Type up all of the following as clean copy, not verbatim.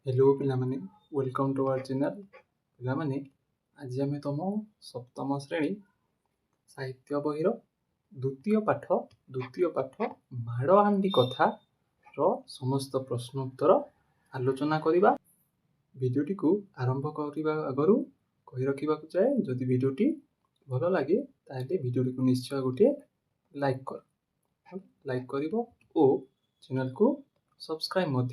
Hello पिलामाने welcome to our channel पिलामाने आज आम तुम सप्तम श्रेणी साहित्य बहिर द्वितीय पाठ माड़हांडी कथा समस्त प्रश्न उत्तर आलोचना करवा। भिडियोटी को आरंभ करने आगु कही रखा चाहे जदि भिडियोटी भल लगे ताहले भिडियोटी को निश्चय गोटे लाइक कर चैनल को सब्सक्राइब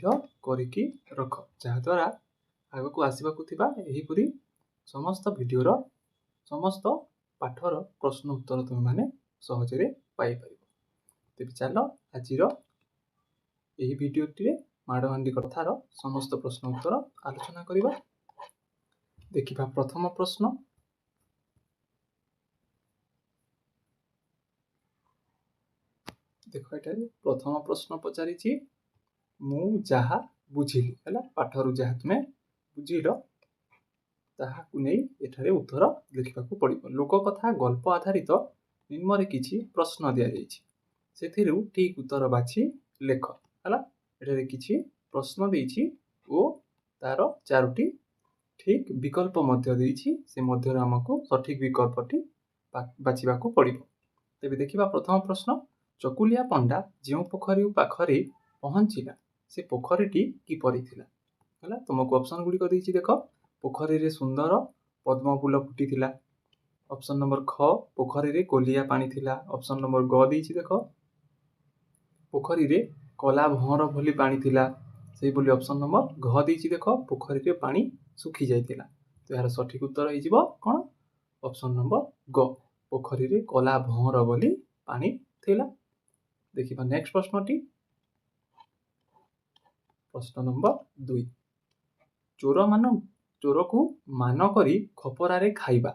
करके रख जहाद्वारा आग को आसवाकुवा यहीपरी समस्त भिडर समस्त पाठर प्रश्न उत्तर तुम मैंने सहजरे पाइपर। तेज चल आज यही भिडटे माड़हांडी कथार समस्त प्रश्न उत्तर आलोचना करवा। देखा प्रथम प्रश्न। देख ये प्रथम प्रश्न पचारि मु जहा बुझिली है पाठर जहाँ तुम्हें बुझिल ताहाकु नहीं एठारे उत्तर लिखा पड़ो। लोककथा गल्प आधारित निम्न किछि प्रश्न दि जाइए ठीक उत्तर बाछि लेख है। एठारे किछि प्रश्न देइछि ओ तार चारोटी ठीक विकल्प मध्य देइछि से मध्य आमको सठिक विकल्पटी बाछिबाकु पड़िबो। तेबे देखिबा प्रथम प्रश्न। चकुलिया पंडा जो पोखरी पाखरे पहुँचला से पोखरीटी किपरि थिला है। तुमको ऑप्शन गुड़िक देइछि देख। पोखरी रे सुंदर पद्म फूल फुटी। ऑप्शन नंबर ख पोखरी रे कोलिया पानी थिला। ऑप्शन नंबर ग देइछि देख पोखरी रे कला भंवर भली पानी थिला। से बोली ऑप्शन नंबर घ देइछि देख पोखरी रे पानी सुखी जाइतिला। तो यार सठिक उत्तर हो कौन ऑप्शन नंबर ग पोखरी रे कला भंवर भली पानी थिला। देखिबा नेक्स्ट प्रश्नटी। प्रश्न नंबर 2। चोर को मान करी खपरारे खाइबा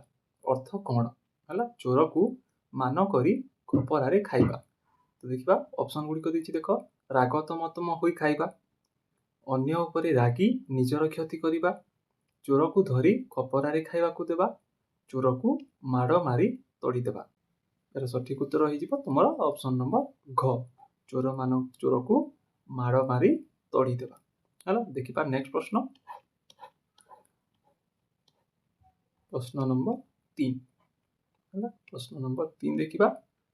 अर्थ कौन है। चोर को मान करी खपरारे खाइबा। तो देखिबा ऑप्शन गुड़िक देछि देख राग तम होई खाइबा, अन्य उपरे रागी निजर क्षति करिबा, चोर को धरी खपरारे खाइबा को देबा, चोर को माड़ मारी तोड़ी देबा। यार सठिक उत्तर हो तुम ऑप्शन नंबर घ चोर को माड़ मारी तोड़ी देबा है। देखिबा नेक्स्ट प्रश्न। प्रश्न नंबर 3 है। प्रश्न नंबर 3 देखिबा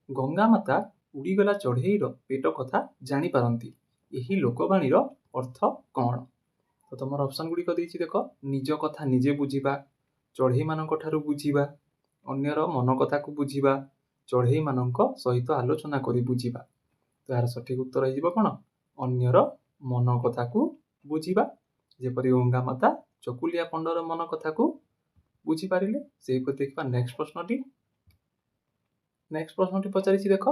गंगा माता उड़ीगला चढ़ेईर पेट कथा जानी पारंती यही लोकवाणी अर्थ कौन। तो तुम ऑप्शन गुड़िक देछि देख निज कथा निजे बुझिबा, चढ़ई मानक ठारू बुझिबा, अन्यर मन कथा को बुझिबा, चढ़ई मानक सहित आलोचना करी बुझिबा। तो यार सठिक उत्तर हो कौन अन्यर मन कथा को बुझिबा। जेपरी गंगा माता चकुलिया पंडर मन कथा को बुझिपारे से देखा नेक्स्ट प्रश्नटी। नेक्स्ट प्रश्नटी पचारि देख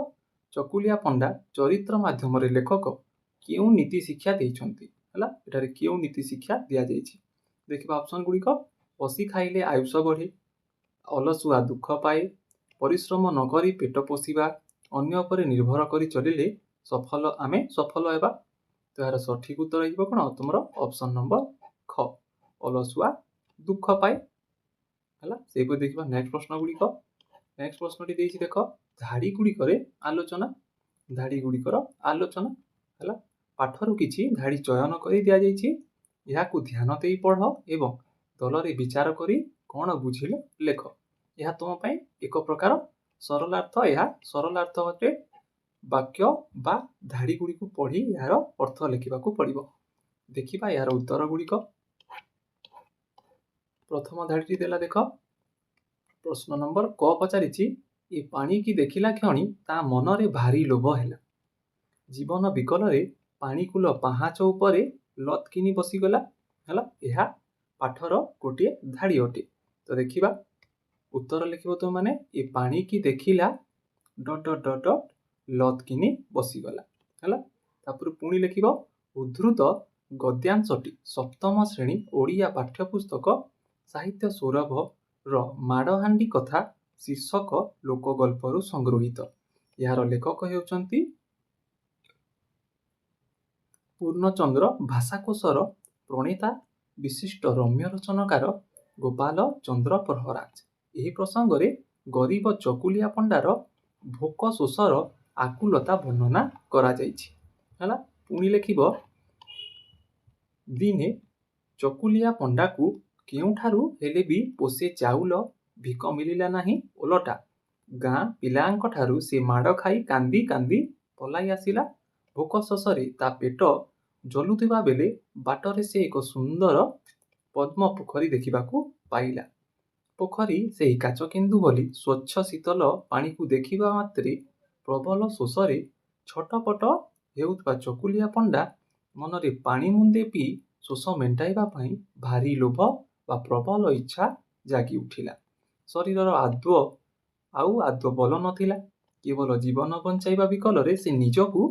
चकुलिया पंडा चरित्र माध्यम लेखक क्यों नीति शिक्षा देइछंती है। एठारे क्यों नीति शिक्षा दिया जाइछि। देखिबा ऑप्शन गुड़िक पशी खाइले आयुष बढ़े, अलसुआ दुख पाए, परिश्रम नकरी पेट पोषिबा, अन्य उपरे निर्भर करी चलिले सफल आमे सफल हेबा। तो यार सठिक उत्तर हो कौन तुम ऑप्शन नंबर ख अलसुआ दुख पाए है। से देखा नेक्स्ट प्रश्न गुड़िक। नेक्स्ट प्रश्नटी देछि देख धाड़ी गुड़िकर आलोचना है। पाठर किछि धाड़ी चयन कर दि जाइछि याकू ध्यान दे पढ़ एवं दल रे विचार करी कौन बुझिले लेख। यह तुम पाई एक प्रकार सरलार्थ सरलार्थ अटे वाक्य बा धाड़ी गुड़ी को पढ़ी यार अर्थ लिखा पड़ो। देखिबा यार उत्तर गुड़िक। प्रथम धाड़ी देला देख प्रश्न नंबर क पचारि ए पानी की देखिला क्षणी ता मन रे भारी लोभ है, जीवन विकल रे पानीकूल पाहाच उपरे लत किनी बसीगला है। यह पाठर गोटे धाड़ी अटे। तो देखिबा उत्तर लिखिबो तुम माने ए पानी की देखिला डट डट डट डट लत किनी बसीगला है। तापर पुणी लिखिबो उद्धृत गद्यांशटी सप्तम श्रेणी ओडिया पाठ्यपुस्तक साहित्य सौरभ रो माड़हांडी कथा शीर्षक लोकगल्परू संगृहित। यार लेखक हेउचंती पूर्णचंद्र भाषाकोशर प्रणेता विशिष्ट रम्य रचनाकार गोपाल चंद्र प्रहराज। यही प्रसंग रे गरीब चकुलिया पंडार भोक शोषर आकुलता वर्णना करा जाइछि है। पुणी लिखिबो दिने ଚକୁଲିଆ ପଣ୍ଡାକୁ କେଉଁଠାରୁ ହେଲେ ବି ପୋଷେ ଚାଉଳ ଭିକ ମିଳିଲା ନାହିଁ। ଓଲଟା ଗାଁ ପିଲାଙ୍କଠାରୁ ସେ ମାଡ଼ ଖାଇ କାନ୍ଦି କାନ୍ଦି ପଳାଇ ଆସିଲା। ଭୋକ ଶୋଷରେ ତା ପେଟ ଜଳୁଥିବା ବେଳେ ବାଟରେ ସେ ଏକ ସୁନ୍ଦର ପଦ୍ମ ପୋଖରୀ ଦେଖିବାକୁ ପାଇଲା। ପୋଖରୀ ସେହି କାଚକେନ୍ଦୁ ଭଳି ସ୍ୱଚ୍ଛ ଶୀତଳ ପାଣିକୁ ଦେଖିବା ମାତ୍ରେ ପ୍ରବଳ ଶୋଷରେ ଛଟପଟ ହେଉଥିବା ଚକୁଲିଆ ପଣ୍ଡା ମନରେ ପାଣି ମୁନ୍ଦେ ପିଇ ଶୋଷ ମେଣ୍ଟାଇବା ପାଇଁ ଭାରି ଲୋଭ ବା ପ୍ରବଳ ଇଚ୍ଛା ଜାଗି ଉଠିଲା। ଶରୀରର ଆଦୌ ବଳ ନଥିଲା। କେବଳ ଜୀବନ ବଞ୍ଚାଇବା ବିକଳରେ ସେ ନିଜକୁ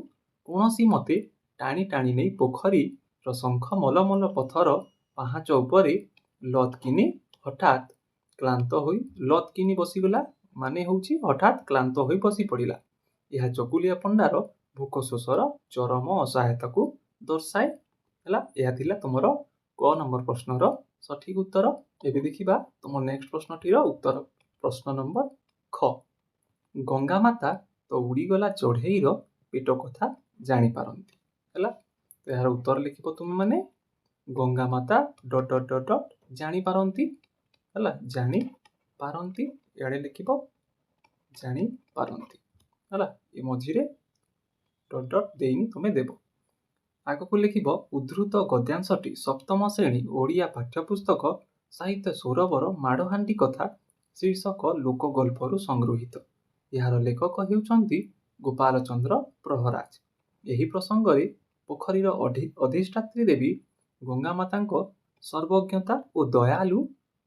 କୌଣସି ମତେ ଟାଣି ଟାଣି ନେଇ ପୋଖରୀର ଶଙ୍ଖ ମଲମଲ ପଥର ପାହାଚ ଉପରେ ହଠାତ୍ କ୍ଳାନ୍ତ ହୋଇ ବସି ପଡ଼ିଲା। ଏହା ଚକୁଲିଆ ପଣ୍ଡାର ଭୋକ ଶୋଷର ଚରମ ଅସହାୟତାକୁ ଦର୍ଶାଏ। ହେଲା, ଏହା ଥିଲା ତୁମର କ ନମ୍ବର ପ୍ରଶ୍ନର ସଠିକ ଉତ୍ତର। ଏବେ ଦେଖିବା ତୁମ ନେକ୍ସଟ ପ୍ରଶ୍ନଟିର ଉତ୍ତର। ପ୍ରଶ୍ନ ନମ୍ବର ଖ। ଗଙ୍ଗାମାତା ତ ଉଡ଼ିଗଲା ଚଢ଼େଇର ପେଟ କଥା ଜାଣିପାରନ୍ତି। ହେଲା, ଏହାର ଉତ୍ତର ଲେଖିବ ତୁମେ ମାନେ ଗଙ୍ଗାମାତା ... ଜାଣିପାରନ୍ତି। ହେଲା, ଜାଣିପାରନ୍ତି ଇଆଡ଼େ ଲେଖିବ ଜାଣିପାରନ୍ତି। ହେଲା, ଏ ମଝିରେ ... ଦେଇନି ତୁମେ ଦେବ। ଆଗକୁ ଲେଖିବ ଉଦ୍ଧୃତ ଗଦ୍ୟାଂଶଟି ସପ୍ତମ ଶ୍ରେଣୀ ଓଡ଼ିଆ ପାଠ୍ୟପୁସ୍ତକ ସାହିତ୍ୟ ସୌରଭର ମାଡ଼ହାଣ୍ଡି କଥା ଶୀର୍ଷକ ଲୋକଗଳ୍ପରୁ ସଂଗୃହୀତ। ଏହାର ଲେଖକ ହେଉଛନ୍ତି ଗୋପାଳ ଚନ୍ଦ୍ର ପ୍ରହରାଜ। ଏହି ପ୍ରସଙ୍ଗରେ ପୋଖରୀର ଅଧିଷ୍ଠାତ୍ରୀ ଦେବୀ ଗଙ୍ଗାମାତାଙ୍କ ସର୍ବଜ୍ଞତା ଓ ଦୟାଳୁ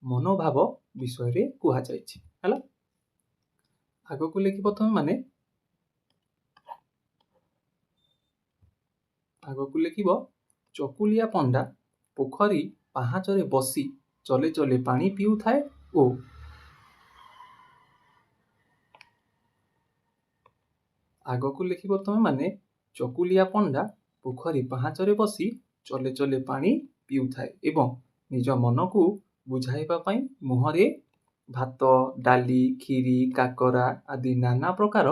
ମନୋଭାବ ବିଷୟରେ କୁହାଯାଇଛି। ହେଲା, ଆଗକୁ ଲେଖିବ ତୁମେ ମାନେ ଚକୁଲିଆ ପଣ୍ଡା ପୋଖରୀ ପାହାଚରେ ବସି ଚଲେ ଚଲେ ପାଣି ପିଉଥାଏ ଓ ଚକୁଲିଆ ପଣ୍ଡା ପୋଖରୀ ପାହାଚରେ ବସି ଚଲେ ଚଲେ ପାଣି ପିଉଥାଏ ଏବଂ ନିଜ ମନକୁ ବୁଝାଇବା ପାଇଁ ମୁହଁରେ ଭାତ, ଡାଲି, କ୍ଷୀରି, କାକରା ଆଦି ନାନା ପ୍ରକାର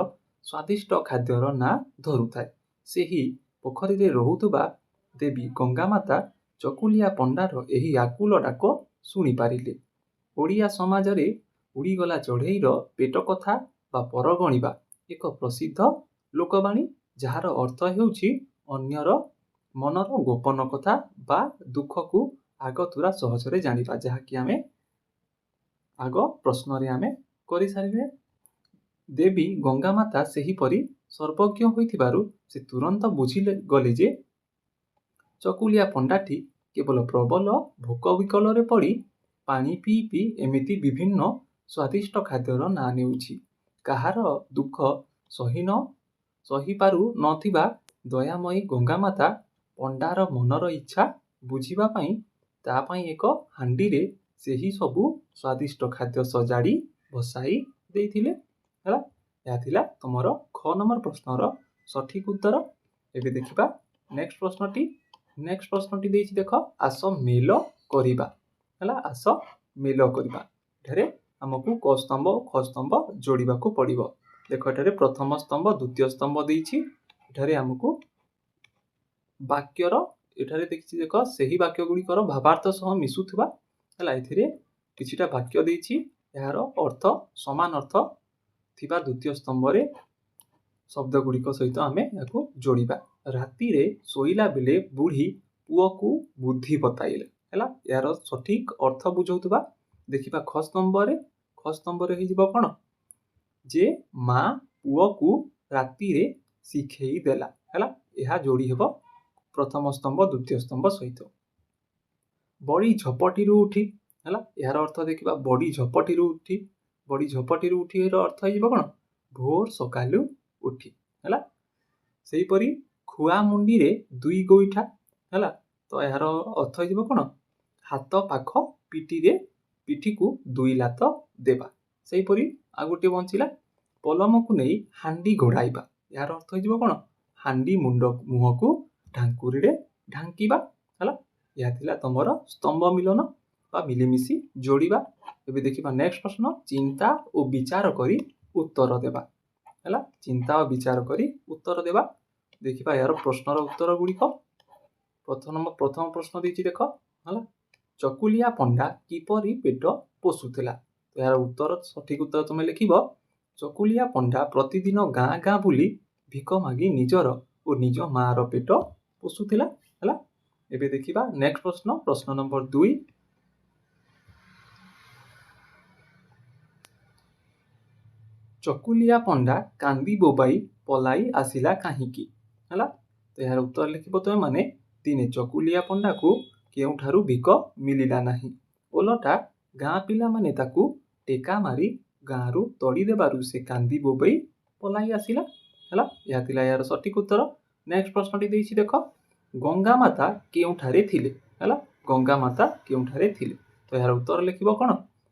ସ୍ୱାଦିଷ୍ଟ ଖାଦ୍ୟର ନାଁ ଧରୁଥାଏ। ସେହି ପୋଖରୀରେ ରହୁଥିବା ଦେବୀ ଗଙ୍ଗାମାତା ଚକୁଲିଆ ପଣ୍ଡାର ଏହି ଆକୁଳ ଡାକ ଶୁଣିପାରିଲେ। ଓଡ଼ିଆ ସମାଜରେ ଉଡ଼ିଗଲା ଚଢ଼େଇର ପେଟ କଥା ବା ପରଗଣିବା ଏକ ପ୍ରସିଦ୍ଧ ଲୋକବାଣୀ, ଯାହାର ଅର୍ଥ ହେଉଛି ଅନ୍ୟର ମନର ଗୋପନ କଥା ବା ଦୁଃଖକୁ ଆଗତୁରା ସହଜରେ ଜାଣିବା, ଯାହାକି ଆମେ ଆଗ ପ୍ରଶ୍ନରେ ଆମେ କରିସାରିଲେ। ଦେବୀ ଗଙ୍ଗାମାତା ସେହିପରି ସର୍ବଜ୍ଞ ହୋଇଥିବାରୁ ସେ ତୁରନ୍ତ ବୁଝିଗଲେ ଯେ ଚକୁଲିଆ ପଣ୍ଡାଟି କେବଳ ପ୍ରବଳ ଭୋକ ବିକଳରେ ପଡ଼ି ପାଣି ପିଇ ପିଇ ଏମିତି ବିଭିନ୍ନ ସ୍ୱାଦିଷ୍ଟ ଖାଦ୍ୟର ନାଁ ନେଉଛି। କାହାର ଦୁଃଖ ସହିପାରୁ ନଥିବା ଦୟାମୟୀ ଗଙ୍ଗାମାତା ପଣ୍ଡାର ମନର ଇଚ୍ଛା ବୁଝିବା ପାଇଁ ତା ପାଇଁ ଏକ ହାଣ୍ଡିରେ ସେହି ସବୁ ସ୍ୱାଦିଷ୍ଟ ଖାଦ୍ୟ ସଜାଡ଼ି ବସାଇ ଦେଇଥିଲେ। ହେଲା, ଏହା ଥିଲା ତୁମର ଖ ନମ୍ବର ପ୍ରଶ୍ନର ସଠିକ ଉତ୍ତର। ଏବେ ଦେଖିବା ନେକ୍ସଟ ପ୍ରଶ୍ନଟି ଦେଇଛି, ଦେଖ ଆସ ମେଲ କରିବା। ହେଲା, ଆସ ମେଲ କରିବା। ଏଠାରେ ଆମକୁ କ ସ୍ତମ୍ଭ ଓ ଖ ସ୍ତମ୍ଭ ଯୋଡ଼ିବାକୁ ପଡ଼ିବ। ଦେଖ, ଏଠାରେ ପ୍ରଥମ ସ୍ତମ୍ଭ ଦ୍ୱିତୀୟ ସ୍ତମ୍ଭ ଦେଇଛି। ଏଠାରେ ଆମକୁ ଏଠାରେ ଦେଖିଛି, ଦେଖ ସେହି ବାକ୍ୟ ଗୁଡ଼ିକର ଭାବାର୍ଥ ସହ ମିଶୁଥିବା। ହେଲା, ଏଥିରେ କିଛିଟା ବାକ୍ୟ ଦେଇଛି, ଏହାର ଅର୍ଥ ସମାନ ଅର୍ଥ ଥିବା ଦ୍ୱିତୀୟ ସ୍ତମ୍ଭରେ ଶବ୍ଦ ଗୁଡ଼ିକ ସହିତ ଆମେ ଏହାକୁ ଯୋଡ଼ିବା। ରାତିରେ ଶୋଇଲା ବେଳେ ବୁଢ଼ୀ ପୁଅକୁ ବୁଦ୍ଧି ବତାଇଲେ। ହେଲା, ଏହାର ସଠିକ ଅର୍ଥ ବୁଝଉଥିବା। ଦେଖିବା ଖ ସ୍ତମ୍ଭରେ ହେଇଯିବ କ'ଣ, ଯେ ମା ପୁଅକୁ ରାତିରେ ଶିଖେଇ ଦେଲା। ହେଲା, ଏହା ଯୋଡ଼ି ହେବ ପ୍ରଥମ ସ୍ତମ୍ଭ ଦ୍ୱିତୀୟ ସ୍ତମ୍ଭ ସହିତ। ବଡ଼ି ଝପଟିରୁ ଉଠି। ହେଲା, ଏହାର ଅର୍ଥ ଦେଖିବା ବଡ଼ି ଝପଟିରୁ ଉଠିର ଅର୍ଥ ହେଇଯିବ କ'ଣ, ଭୋର ସକାଳୁ ଉଠି। ହେଲା, ସେହିପରି ଖୁଆ ମୁଣ୍ଡିରେ 2 ଗୋଇଠା। ହେଲା, ତ ଏହାର ଅର୍ଥ ହେଇଯିବ କ'ଣ, ହାତ ପାଖ ପିଠିକୁ 2 ଲାତ ଦେବା। ସେହିପରି ଆଉ ଗୋଟିଏ ବଞ୍ଚିଲା, ପଲମକୁ ନେଇ ହାଣ୍ଡି ଘୋଡ଼ାଇବା। ଏହାର ଅର୍ଥ ହେଇଯିବ କ'ଣ, ହାଣ୍ଡି ମୁହଁକୁ ଢାଙ୍କୁରିରେ ଢାଙ୍କିବା। ହେଲା, ଏହା ଥିଲା ତମର ସ୍ତମ୍ଭ ମିଳନ ବା ମିଳିମିଶି ଯୋଡ଼ିବା। ଏବେ ଦେଖିବା ନେକ୍ସଟ ପ୍ରଶ୍ନ, ଚିନ୍ତା ଓ ବିଚାର କରି ଉତ୍ତର ଦେବା। ହେଲା, ଚିନ୍ତା ଓ ବିଚାର କରି ଉତ୍ତର ଦେବା। ଦେଖିବା ଏହାର ପ୍ରଶ୍ନର ଉତ୍ତର ଗୁଡ଼ିକ। ପ୍ରଥମ ପ୍ରଶ୍ନ ଦେଇଛି, ଦେଖ। ହେଲା, ଚକୁଲିଆ ପଣ୍ଡା କିପରି ପେଟ ପୋଷୁଥିଲା? ତ ଏହାର ଉତ୍ତର ସଠିକ ଉତ୍ତର ତୁମେ ଲେଖିବ ଚକୁଲିଆ ପଣ୍ଡା ପ୍ରତିଦିନ ଗାଁ ଗାଁ ବୁଲି ଭିକ ମାଗି ନିଜର ଓ ନିଜ ମାର ପେଟ ପୋଷୁଥିଲା। ହେଲା, ଏବେ ଦେଖିବା ନେକ୍ସଟ ପ୍ରଶ୍ନ, ପ୍ରଶ୍ନ ନମ୍ବର 2। ଚକୁଲିଆ ପଣ୍ଡା କାନ୍ଦି ବୋବାଇ ପলাই ଆସିଲା କାହିଁକି? ହେଲା, ତ ଏହାର ଉତ୍ତର ଲେଖିବ ତୁମେ ମାନେ ଦିନେ ଚକୁଲିଆ ପଣ୍ଡାକୁ କେଉଁଠାରୁ ଭିକ ମିଳିଲା ନାହିଁ। ଓଲଟା ଗାଁ ପିଲାମାନେ ତାକୁ ଟେକା ମାରି ଗାଁରୁ ତଡ଼ି ଦେବାରୁ ସେ କାନ୍ଦି ବୋବାଇ ପলাই ଆସିଲା। ହେଲା, ଏହା ଥିଲା ଏହାର ସଠିକ ଉତ୍ତର। ନେକ୍ସଟ ପ୍ରଶ୍ନଟି ଦେଇଛି ଦେଖ, ଗଙ୍ଗା ମାତା କେଉଁଠାରେ ଥିଲେ? ହେଲା, ଗଙ୍ଗା ମାତା କେଉଁଠାରେ ଥିଲେ? ତ ଏହାର ଉତ୍ତର ଲେଖିବ କ'ଣ?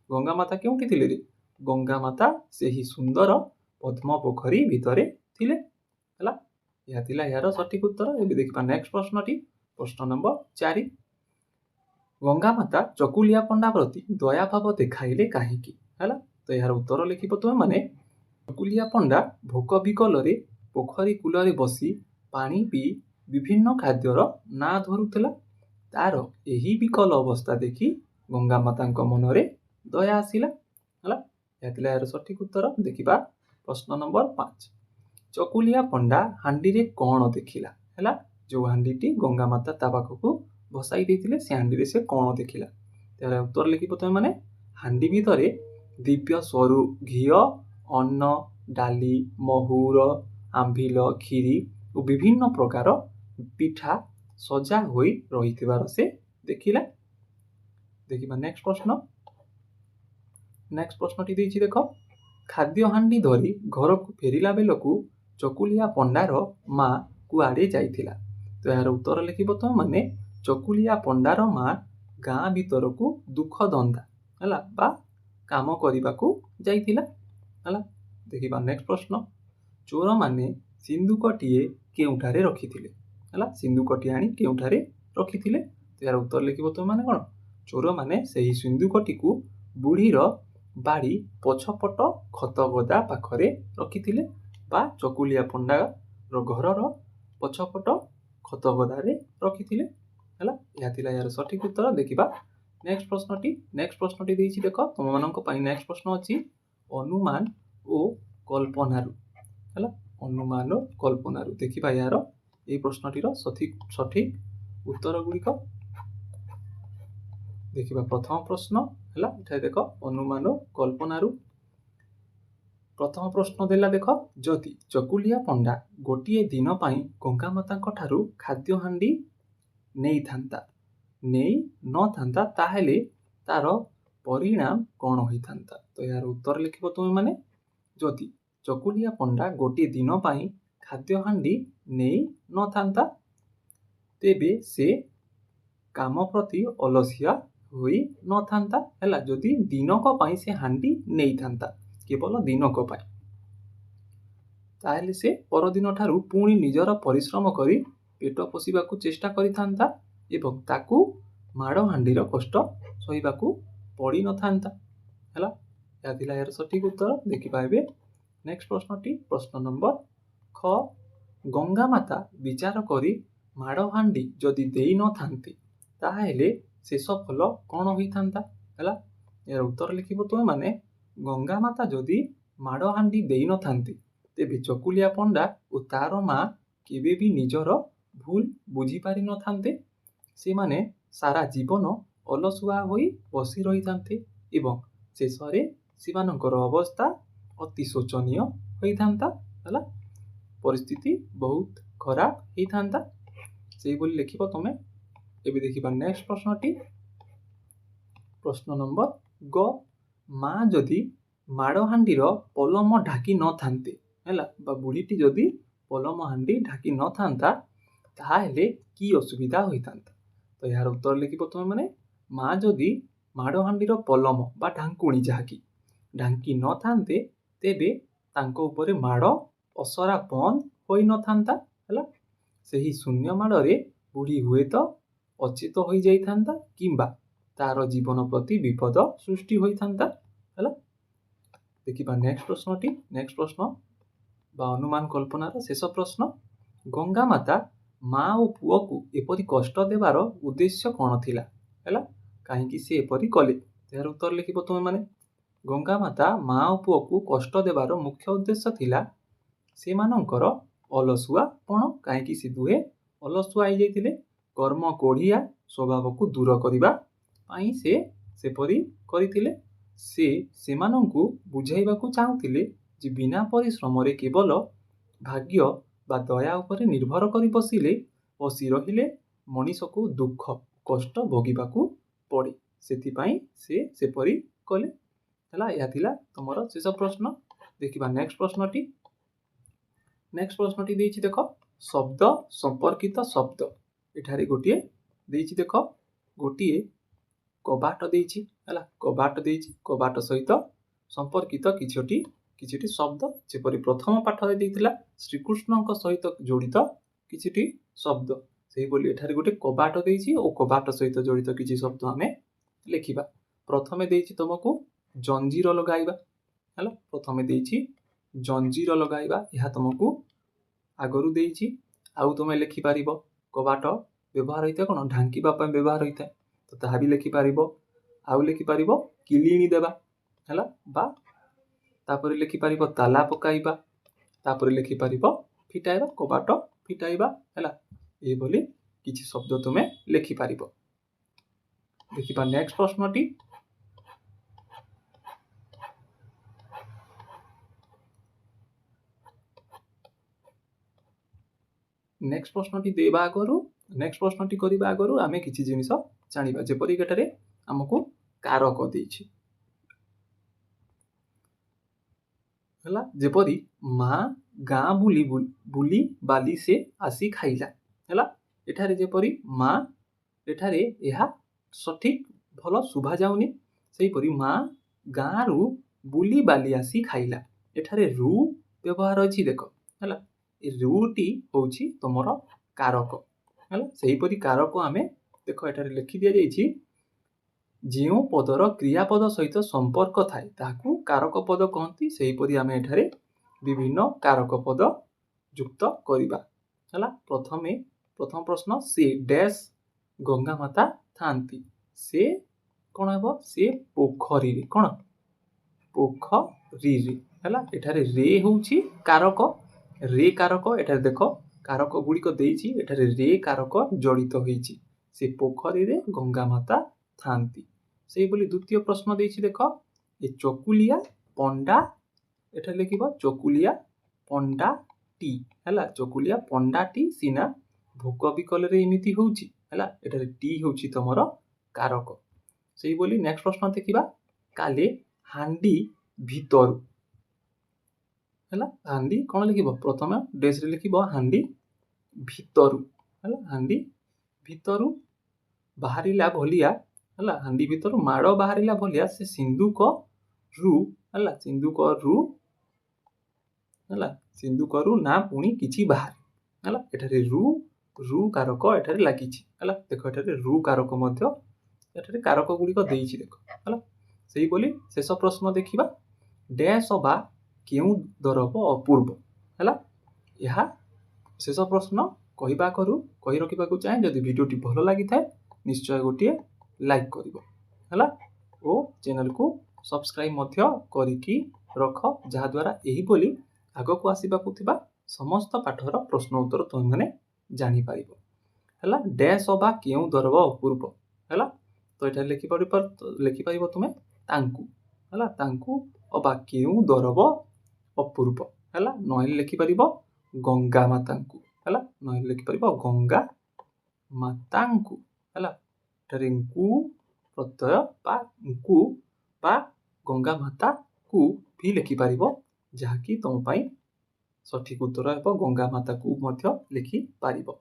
ଗଙ୍ଗା ମାତା କେଉଁଠି ଥିଲେ ରେ? ଗଙ୍ଗା ମାତା ସେହି ସୁନ୍ଦର ପଦ୍ମ ପୋଖରୀ ଭିତରେ ଥିଲେ। ହେଲା, ଏହା ଥିଲା ଏହାର ସଠିକ ଉତ୍ତର। ଏବେ ଦେଖିବା ନେକ୍ସଟ ପ୍ରଶ୍ନଟି, ପ୍ରଶ୍ନ ନମ୍ବର 4। ଗଙ୍ଗା ମାତା ଚକୁଲିଆ ପଣ୍ଡା ପ୍ରତି ଦୟାଭାବ ଦେଖାଇଲେ କାହିଁକି? ହେଲା, ତ ଏହାର ଉତ୍ତର ଲେଖିବ ତୁମେ ମାନେ ଚକୁଲିଆ ପଣ୍ଡା ଭୋକ ବିକଲରେ ପୋଖରୀ କୂଳରେ ବସି ପାଣି ପିଇ ବିଭିନ୍ନ ଖାଦ୍ୟର ନାଁ ଧରୁଥିଲା। ତାର ଏହି ବିକଲ ଅବସ୍ଥା ଦେଖି ଗଙ୍ଗା ମାତାଙ୍କ ମନରେ ଦୟା ଆସିଲା। ହେଲା, ଏହା ଥିଲା ଏହାର ସଠିକ ଉତ୍ତର। ଦେଖିବା ପ୍ରଶ୍ନ ନମ୍ବର 5। ଚକୁଲିଆ ପଣ୍ଡା ହାଣ୍ଡିରେ କ'ଣ ଦେଖିଲା? ହେଲା, ଯେଉଁ ହାଣ୍ଡିଟି ଗଙ୍ଗା ମାତା ତା ପାଖକୁ ଭସାଇ ଦେଇଥିଲେ ସେ ହାଣ୍ଡିରେ ସେ କ'ଣ ଦେଖିଲା? ଏହାର ଉତ୍ତର ଲେଖିବ ତୁମେ ମାନେ ହାଣ୍ଡି ଭିତରେ ଦିବ୍ୟ ସରୁ ଘିଅ, ଅନ୍ନ, ଡାଲି, ମହୁର, ଆମ୍ବିଳ, କ୍ଷୀରି ଓ ବିଭିନ୍ନ ପ୍ରକାର ପିଠା ସଜା ହୋଇ ରହିଥିବାର ସେ ଦେଖିଲା। ଦେଖିବା ନେକ୍ସଟ ପ୍ରଶ୍ନ। ନେକ୍ସଟ ପ୍ରଶ୍ନଟି ଦେଇଛି ଦେଖ, ଖାଦ୍ୟ ହାଣ୍ଡି ଧରି ଘରକୁ ଫେରିଲା ବେଳକୁ ଚକୁଲିଆ ପଣ୍ଡାର ମା କୁଆଡ଼େ ଯାଇଥିଲା? ତ ଏହାର ଉତ୍ତର ଲେଖିବ ତୁମେ ମାନେ ଚକୁଲିଆ ପଣ୍ଡାର ମା ଗାଁ ଭିତରକୁ ଦୁଃଖ ଧନ୍ଦା ହେଲା ବା କାମ କରିବାକୁ ଯାଇଥିଲା। ହେଲା, ଦେଖିବା ନେକ୍ସଟ ପ୍ରଶ୍ନ। ଚୋରମାନେ ସିନ୍ଦୁକଟିଏ କେଉଁଠାରେ ରଖିଥିଲେ? ହେଲା, ସିନ୍ଦୁକଟିଏ ଆଣି କେଉଁଠାରେ ରଖିଥିଲେ? ଏହାର ଉତ୍ତର ଲେଖିବ ତୁମେ ମାନେ କ'ଣ? ଚୋରମାନେ ସେହି ସିନ୍ଦୁକଟିକୁ ବୁଢ଼ୀର ବାଡ଼ି ପଛପଟ ଖତଗଦା ପାଖରେ ରଖିଥିଲେ ବା ଚକୁଲିଆ ପଣ୍ଡାର ଘରର ପଛପଟ ଖତଗଦାରେ ରଖିଥିଲେ। ହେଲା, ଏହା ଥିଲା ଏହାର ସଠିକ ଉତ୍ତର। ଦେଖିବା ନେକ୍ସଟ ପ୍ରଶ୍ନଟି। ନେକ୍ସଟ ପ୍ରଶ୍ନଟି ଦେଇଛି ଦେଖ, ତୁମମାନଙ୍କ ପାଇଁ ନେକ୍ସଟ ପ୍ରଶ୍ନ ଅଛି ଅନୁମାନ ଓ କଳ୍ପନାରୁ। ହେଲା, ଅନୁମାନ ଓ କଳ୍ପନାରୁ। ଦେଖିବା ଏହାର ଏହି ପ୍ରଶ୍ନଟିର ସଠିକ ଉତ୍ତର ଗୁଡ଼ିକ। ଦେଖିବା ପ୍ରଥମ ପ୍ରଶ୍ନ ହେଲା, ଏଠାରେ ଦେଖ ଅନୁମାନ ଓ କଳ୍ପନାରୁ। ପ୍ରଥମ ପ୍ରଶ୍ନ ଦେଲା ଦେଖ, ଯଦି ଚକୁଲିଆ ପଣ୍ଡା ଗୋଟିଏ ଦିନ ପାଇଁ ଗଙ୍ଗା ମାତାଙ୍କ ଠାରୁ ଖାଦ୍ୟ ହାଣ୍ଡି ନେଇ ନଥାନ୍ତା ତାହେଲେ ତାର ପରିଣାମ କ'ଣ ହୋଇଥାନ୍ତା? ତ ଏହାର ଉତ୍ତର ଲେଖିବ ତୁମେ ମାନେ ଯଦି ଚକୁଲିଆ ପଣ୍ଡା ଗୋଟିଏ ଦିନ ପାଇଁ ଖାଦ୍ୟ ହାଣ୍ଡି ନେଇ ନଥାନ୍ତା ତେବେ ସେ କାମ ପ୍ରତି ଅଳସିଆ ହୋଇ ନଥାନ୍ତା। ହେଲା, ଯଦି ଦିନକ ପାଇଁ ସେ ହାଣ୍ଡି ନେଇଥାନ୍ତା, କେବଳ ଦିନକ ପାଇଁ, ତାହେଲେ ସେ ପରଦିନ ଠାରୁ ପୁଣି ନିଜର ପରିଶ୍ରମ କରି ପେଟ ପୋଷିବାକୁ ଚେଷ୍ଟା କରିଥାନ୍ତା ଏବଂ ତାକୁ ମାଡ଼ ହାଣ୍ଡିର କଷ୍ଟ ସହିବାକୁ ପଡ଼ିନଥାନ୍ତା। ହେଲା, ଏହା ଥିଲା ଏହାର ସଠିକ ଉତ୍ତର। ଦେଖିବା ଏବେ ନେକ୍ସଟ ପ୍ରଶ୍ନଟି, ପ୍ରଶ୍ନ ନମ୍ବର ଖ। ଗଙ୍ଗା ମାତା ବିଚାର କରି ମାଡ଼ ହାଣ୍ଡି ଯଦି ଦେଇନଥାନ୍ତି ତାହେଲେ ଶେଷ ଫଳ କ'ଣ ହୋଇଥାନ୍ତା? ହେଲା, ଏହାର ଉତ୍ତର ଲେଖିବ ତୁମେ ମାନେ ଗଙ୍ଗା ମାତା ଯଦି ମାଡ଼ ହାଣ୍ଡି ଦେଇନଥାନ୍ତି ତେବେ ଚକୁଲିଆ ପଣ୍ଡା ଓ ତାର ମା କେବେ ବି ନିଜର ଭୁଲ ବୁଝିପାରିନଥାନ୍ତେ। ସେମାନେ ସାରା ଜୀବନ ଅଳସୁଆ ହୋଇ ବସି ରହିଥାନ୍ତେ ଏବଂ ଶେଷରେ ସେମାନଙ୍କର ଅବସ୍ଥା ଅତି ଶୋଚନୀୟ ହୋଇଥାନ୍ତା। ହେଲା, ପରିସ୍ଥିତି ବହୁତ ଖରାପ ହେଇଥାନ୍ତା। ସେଇଭଳି ଲେଖିବ ତମେ। ଏବେ ଦେଖିବା ନେକ୍ସଟ ପ୍ରଶ୍ନଟି, ପ୍ରଶ୍ନ ନମ୍ବର ଗ। ମା ଯଦି ମାଡ଼ ହାଣ୍ଡିର ପଲମ ଢାକି ନଥାନ୍ତେ, ହେଲା ବା ବୁଢ଼ୀଟି ଯଦି ପଲମ ହାଣ୍ଡି ଢାକି ନଥାନ୍ତା ତାହେଲେ କି ଅସୁବିଧା ହୋଇଥାନ୍ତା? ତ ଏହାର ଉତ୍ତର ଲେଖିବ ତୁମେ ମାନେ ମା ଯଦି ମାଡ଼ ହାଣ୍ଡିର ପଲମ ବା ଢାଙ୍କୁଣୀ ଯାହାକି ଢାଙ୍କି ନଥାନ୍ତେ ତେବେ ତାଙ୍କ ଉପରେ ମାଡ଼ ଅସରା ବନ୍ଦ ହୋଇନଥାନ୍ତା। ହେଲା, ସେହି ଶୂନ୍ୟ ମାଡ଼ରେ ବୁଢ଼ୀ ହୁଏତ ଅଚେତ ହୋଇଯାଇଥାନ୍ତା କିମ୍ବା ତାର ଜୀବନ ପ୍ରତି ବିପଦ ସୃଷ୍ଟି ହୋଇଥାନ୍ତା। ହେଲା, ଦେଖିବା ନେକ୍ସଟ ପ୍ରଶ୍ନଟି। ନେକ୍ସଟ ପ୍ରଶ୍ନ ବା ଅନୁମାନ କଳ୍ପନାର ଶେଷ ପ୍ରଶ୍ନ। ଗଙ୍ଗା ମାତା ମା ଓ ପୁଅକୁ ଏପରି କଷ୍ଟ ଦେବାର ଉଦ୍ଦେଶ୍ୟ କ'ଣ ଥିଲା? ହେଲା, କାହିଁକି ସେ ଏପରି କଲେ? ଏହାର ଉତ୍ତର ଲେଖିବ ତୁମେ ମାନେ। ଗଙ୍ଗା ମାତା ମା ଓ ପୁଅକୁ କଷ୍ଟ ଦେବାର ମୁଖ୍ୟ ଉଦ୍ଦେଶ୍ୟ ଥିଲା ସେମାନଙ୍କର ଅଲସୁଆପଣ। କାହିଁକି ସେ ଦୁହେଁ ଅଲସୁଆ ହେଇଯାଇଥିଲେ? କର୍ମ କୋଢ଼ିଆ ସ୍ୱଭାବକୁ ଦୂର କରିବା ପାଇଁ ସେ ସେପରି କରିଥିଲେ। ସେ ସେମାନଙ୍କୁ ବୁଝାଇବାକୁ ଚାହୁଁଥିଲେ ଯେ ବିନା ପରିଶ୍ରମରେ କେବଳ ଭାଗ୍ୟ ବା ଦୟା ଉପରେ ନିର୍ଭର କରି ବସି ରହିଲେ ମଣିଷକୁ ଦୁଃଖ କଷ୍ଟ ଭୋଗିବାକୁ ପଡ଼େ। ସେଥିପାଇଁ ସେ ସେପରି କଲେ। ହେଲା, ଏହା ଥିଲା ତମର ଶେଷ ପ୍ରଶ୍ନ। ଦେଖିବା ନେକ୍ସଟ ପ୍ରଶ୍ନଟି। ନେକ୍ସଟ ପ୍ରଶ୍ନଟି ଦେଇଛି ଦେଖ, ଶବ୍ଦ ସମ୍ପର୍କିତ ଶବ୍ଦ। ଏଠାରେ ଗୋଟିଏ ଦେଇଛି ଦେଖ, ଗୋଟିଏ କବାଟ ଦେଇଛି। ହେଲା, କବାଟ ଦେଇଛି, କବାଟ ସହିତ ସମ୍ପର୍କିତ କିଛିଟି ଶବ୍ଦ, ଯେପରି ପ୍ରଥମ ପାଠରେ ଦେଇଥିଲା ଶ୍ରୀକୃଷ୍ଣଙ୍କ ସହିତ ଜଡ଼ିତ କିଛିଟି ଶବ୍ଦ, ସେହିଭଳି ଏଠାରେ ଗୋଟେ କବାଟ ଦେଇଛି ଓ କବାଟ ସହିତ ଜଡ଼ିତ କିଛି ଶବ୍ଦ ଆମେ ଲେଖିବା। ପ୍ରଥମେ ଦେଇଛି ତମକୁ ଜଞ୍ଜିର ଲଗାଇବା। ହେଲା, ପ୍ରଥମେ ଦେଇଛି ଜଞ୍ଜିର ଲଗାଇବା, ଏହା ତମକୁ ଆଗରୁ ଦେଇଛି। ଆଉ ତମେ ଲେଖିପାରିବ କବାଟ ବ୍ୟବହାର ହୋଇଥାଏ କ'ଣ, ଢାଙ୍କିବା ପାଇଁ ବ୍ୟବହାର ହୋଇଥାଏ, ତ ତାହା ବି ଲେଖିପାରିବ। ଆଉ ଲେଖିପାରିବ କିଳିଣି ଦେବା। ହେଲା, ବା ତାପରେ ଲେଖିପାରିବ ତାଲା ପକାଇବା, ତାପରେ ଲେଖିପାରିବ ଫିଟାଇବା, କବାଟ ଫିଟାଇବା। ହେଲା, ଏହିଭଳି କିଛି ଶବ୍ଦ ତୁମେ ଲେଖିପାରିବ। ଦେଖିବା ନେକ୍ସଟ ପ୍ରଶ୍ନଟି। ନେକ୍ସଟ ପ୍ରଶ୍ନଟି କରିବା ଆଗରୁ ଆମେ କିଛି ଜିନିଷ ଜାଣିବା। ଯେପରି ଏଠାରେ ଆମକୁ କାରକ ଦେଇଛି। ହେଲା, ଯେପରି ମା ଗାଁ ବୁଲି ବାଲି ସେ ଆସି ଖାଇଲା। ହେଲା, ଏଠାରେ ଯେପରି ମା, ଏଠାରେ ଏହା ସଠିକ ଭଲ ଶୁଭା ଯାଉନି। ସେହିପରି ମା ଗାଁରୁ ବୁଲି ବାଲି ଆସି ଖାଇଲା, ଏଠାରେ ରୁ ବ୍ୟବହାର ଅଛି ଦେଖ। ହେଲା, ଏ ରୁଟି ହେଉଛି ତମର କାରକ। ହେଲା, ସେହିପରି କାରକ ଆମେ ଦେଖ ଏଠାରେ ଲେଖି ଦିଆଯାଇଛି। ଯେଉଁ ପଦର କ୍ରିୟାପଦ ସହିତ ସମ୍ପର୍କ ଥାଏ ତାହାକୁ କାରକ ପଦ କହନ୍ତି। ସେହିପରି ଆମେ ଏଠାରେ ବିଭିନ୍ନ କାରକ ପଦ ଯୁକ୍ତ କରିବା। ହେଲା, ପ୍ରଥମ ପ୍ରଶ୍ନ, ସେ ଡ୍ୟାସ୍ ଗଙ୍ଗା ମାତା ଥାନ୍ତି। ସେ କ'ଣ ହେବ? ସେ ପୋଖରୀରେ। କ'ଣ? ପୋଖରୀରେ। ହେଲା, ଏଠାରେ ରେ ହେଉଛି କାରକ। ରେ କାରକ, ଏଠାରେ ଦେଖ କାରକ ଗୁଡ଼ିକ ଦେଇଛି, ଏଠାରେ ରେ କାରକ ଜଡ଼ିତ ହୋଇଛି। ସେ ପୋଖରୀରେ ଗଙ୍ଗା ମାତା ଥାନ୍ତି। ସେହିଭଳି ଦ୍ୱିତୀୟ ପ୍ରଶ୍ନ ଦେଇଛି ଦେଖ, ଏ ଚକୁଲିଆ ପଣ୍ଡା, ଏଠାରେ ଲେଖିବ ଚକୁଲିଆ ପଣ୍ଡାଟି। ହେଲା, ଚକୁଲିଆ ପଣ୍ଡାଟି ସିନା ଭୋକ ବିକଲରେ ଏମିତି ହେଉଛି। ହେଲା, ଏଠାରେ ଟି ହେଉଛି ତମର କାରକ। ସେହିଭଳି ନେକ୍ସଟ ପ୍ରଶ୍ନ ଦେଖିବା, କାଲେ ହାଣ୍ଡି ଭିତରୁ। ହେଲା, ହାଣ୍ଡି କ'ଣ ଲେଖିବ? ପ୍ରଥମେ ଡେସ୍ରେ ଲେଖିବ ହାଣ୍ଡି ଭିତରୁ। ହେଲା, ହାଣ୍ଡି ଭିତରୁ ବାହାରିଲା ଭଳିଆ। ହେଲା, ହାଣ୍ଡି ଭିତରୁ ମାଡ଼ ବାହାରିଲା ଭଳିଆ ସେ ସିନ୍ଦୁକରୁ। ହେଲା, ସିନ୍ଦୁକରୁ ନା ପୁଣି କିଛି ବାହାରେ। ହେଲା, ଏଠାରେ ରୁ କାରକ ଏଠାରେ ଲାଗିଛି। ହେଲା, ଦେଖ ଏଠାରେ ରୁ କାରକ ମଧ୍ୟ ଏଠାରେ କାରକ ଗୁଡ଼ିକ ଦେଇଛି ଦେଖ। ହେଲା, ସେହିଭଳି ଶେଷ ପ୍ରଶ୍ନ ଦେଖିବା, ଡ୍ୟାସ୍ ବା କେଉଁ ଦରବ ଅପୂର୍ବ। ହେଲା, ଏହା ଶେଷ ପ୍ରଶ୍ନ କହି ରଖିବାକୁ ଚାହେଁ। ଯଦି ଭିଡ଼ିଓଟି ଭଲ ଲାଗିଥାଏ ନିଶ୍ଚୟ ଗୋଟିଏ ଲାଇକ୍ କରିବ। ହେଲା, ଓ ଚ୍ୟାନେଲକୁ ସବସ୍କ୍ରାଇବ୍ ମଧ୍ୟ କରିକି ରଖ, ଯାହାଦ୍ୱାରା ଏହିଭଳି ଆଗକୁ ଆସିବାକୁ ଥିବା ସମସ୍ତ ପାଠର ପ୍ରଶ୍ନ ଉତ୍ତର ତୁମେମାନେ ଜାଣିପାରିବ। ହେଲା, ଡ୍ୟାସ୍ ବା କେଉଁ ଦରବ ଅପୂର୍ବ। ହେଲା, ତ ଏଠାରେ ଲେଖିପାରିବ ତୁମେ ତାଙ୍କୁ। ହେଲା, ତାଙ୍କୁ ଅବା କେଉଁ ଦରବ ଅପୂର୍ବ। ହେଲା, ନହେଲେ ଲେଖିପାରିବ ଗଙ୍ଗା ମାତାଙ୍କୁ। ହେଲା, ନହେଲେ ଲେଖିପାରିବ ଗଙ୍ଗା ମାତାଙ୍କୁ। ହେଲା, ଏଠାରେ ଙ୍କୁ ପ୍ରତ୍ୟୟ ବା ଗଙ୍ଗା ମାତାକୁ ବି ଲେଖିପାରିବ, ଯାହାକି ତମ ପାଇଁ ସଠିକ ଉତ୍ତର ହେବ। ଗଙ୍ଗା ମାତାକୁ ମଧ୍ୟ ଲେଖିପାରିବ।